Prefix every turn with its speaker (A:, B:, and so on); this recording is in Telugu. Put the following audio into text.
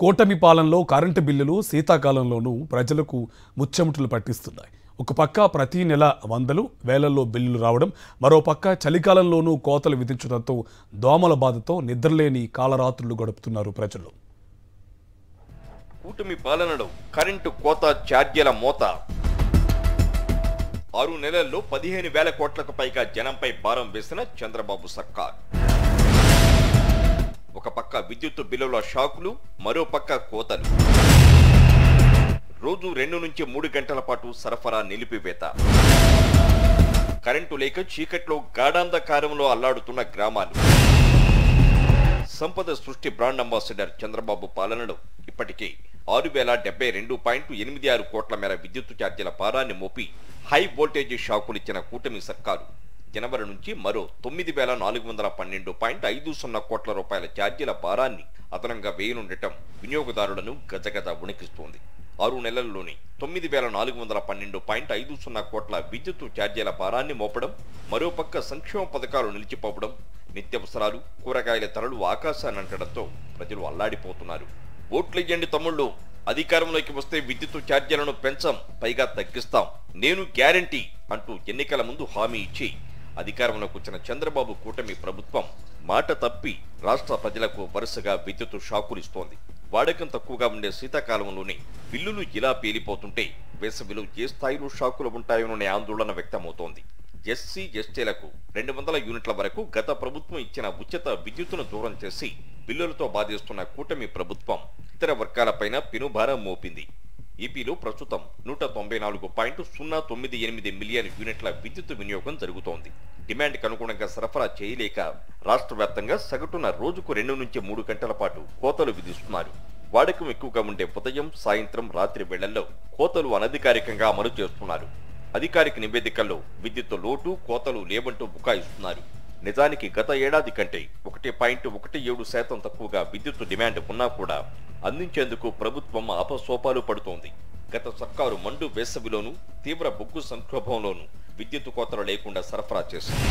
A: కూటమి పాలనలో కరెంటు బిల్లులు శీతాకాలంలోనూ ప్రజలకు ముచ్చెమటలు పట్టిస్తున్నాయి. ఒక పక్క ప్రతి నెల వందలు వేలల్లో బిల్లులు రావడం, మరో పక్క చలికాలంలోనూ కోతలు విధించడంతో దోమల బాధతో నిద్రలేని కాలరాత్రులు గడుపుతున్నారు ప్రజలు.
B: కూటమి పాలనలో కరెంటు కోత ఛార్జీల మోత 6 నెలల్లో 15,000 కోట్లకు పైగా జనంపై భారం వేసిన చంద్రబాబు సర్కార్. ఒక పక్క విద్యుత్ బిల్లుల షాకులు, మరో పక్క కోతలు. రోజు 2 నుంచి 3 గంటల పాటు సరఫరా నిలిపివేత. కరెంటు లేక చీకట్లో గాఢాంధకారంలో అల్లాడుతున్న గ్రామాలు. సంపద సృష్టి బ్రాండ్ అంబాసిడర్ చంద్రబాబు పాలనలో ఇప్పటికే 6,072.86 కోట్ల మేర విద్యుత్ ఛార్జీల భారాన్ని మోపి హై వోల్టేజ్ షాకులిచ్చిన కూటమి సర్కారు జనవరి నుంచి మరో 9,412.50 కోట్ల రూపాయల ఛార్జీల భారాన్ని అదనంగా వేయనుండటం వినియోగదారులను గజగజ వణికిస్తోంది. 6 నెలల్లోనే 9,412.50 కోట్ల విద్యుత్ ఛార్జీల భారాన్ని మోపడం, మరోపక్క సంక్షేమ పథకాలు నిలిచిపోవడం, నిత్యావసరాలు, కూరగాయల ధరలు ఆకాశాన్నంటడంతో ప్రజలు అల్లాడిపోతున్నారు. ఓట్లెయ్యండి తమ్ముళ్ళు, అధికారంలోకి వస్తే విద్యుత్ ఛార్జీలను పెంచాం, పైగా తగ్గిస్తాం, నేను గ్యారంటీ అంటూ ఎన్నికల ముందు హామీ ఇచ్చి అధికారంలోకి వచ్చిన చంద్రబాబు కూటమి ప్రభుత్వం మాట తప్పి రాష్ట్ర ప్రజలకు వరుసగా విద్యుత్ షాకులిస్తోంది. వాడకం తక్కువగా ఉండే శీతాకాలంలోనే బిల్లులు ఇలా పేలిపోతుంటే వేసవిలో ఏ స్థాయిలో షాకులు ఉంటాయోననే ఆందోళన వ్యక్తమవుతోంది. ఎస్సీ ఎస్టీలకు 200 యూనిట్ల వరకు గత ప్రభుత్వం ఇచ్చిన ఉచిత విద్యుత్తును దూరం చేసి బిల్లులతో బాధిస్తున్న కూటమి ప్రభుత్వం ఇతర వర్గాలపైన పెనుభారం మోపింది. ఏపీలో ప్రస్తుతం 194.098 మిలియన్ యూనిట్ల విద్యుత్ వినియోగం జరుగుతోంది. డిమాండ్కి అనుగుణంగా సరఫరా చేయలేక రాష్ట్ర వ్యాప్తంగా సగటున రోజుకు 2 నుంచి 3 గంటల పాటు కోతలు విధిస్తున్నారు. వాడకం ఎక్కువగా ఉండే ఉదయం, సాయంత్రం, రాత్రి వేళల్లో కోతలు అనధికారికంగా అమలు చేస్తున్నారు. అధికారిక నివేదికల్లో విద్యుత్ లోటు, కోతలు లేవంటూ బుకాయిస్తున్నారు. నిజానికి గత ఏడాది కంటే 1.17% తక్కువగా విద్యుత్ డిమాండ్ ఉన్నా కూడా అందించేందుకు ప్రభుత్వం ఆపసోపాలు పడుతోంది. గత సర్కారు మండు వేసవిలోనూ తీవ్ర బొగ్గు సంక్షోభంలోనూ విద్యుత్ కోతలు లేకుండా సరఫరా చేసింది.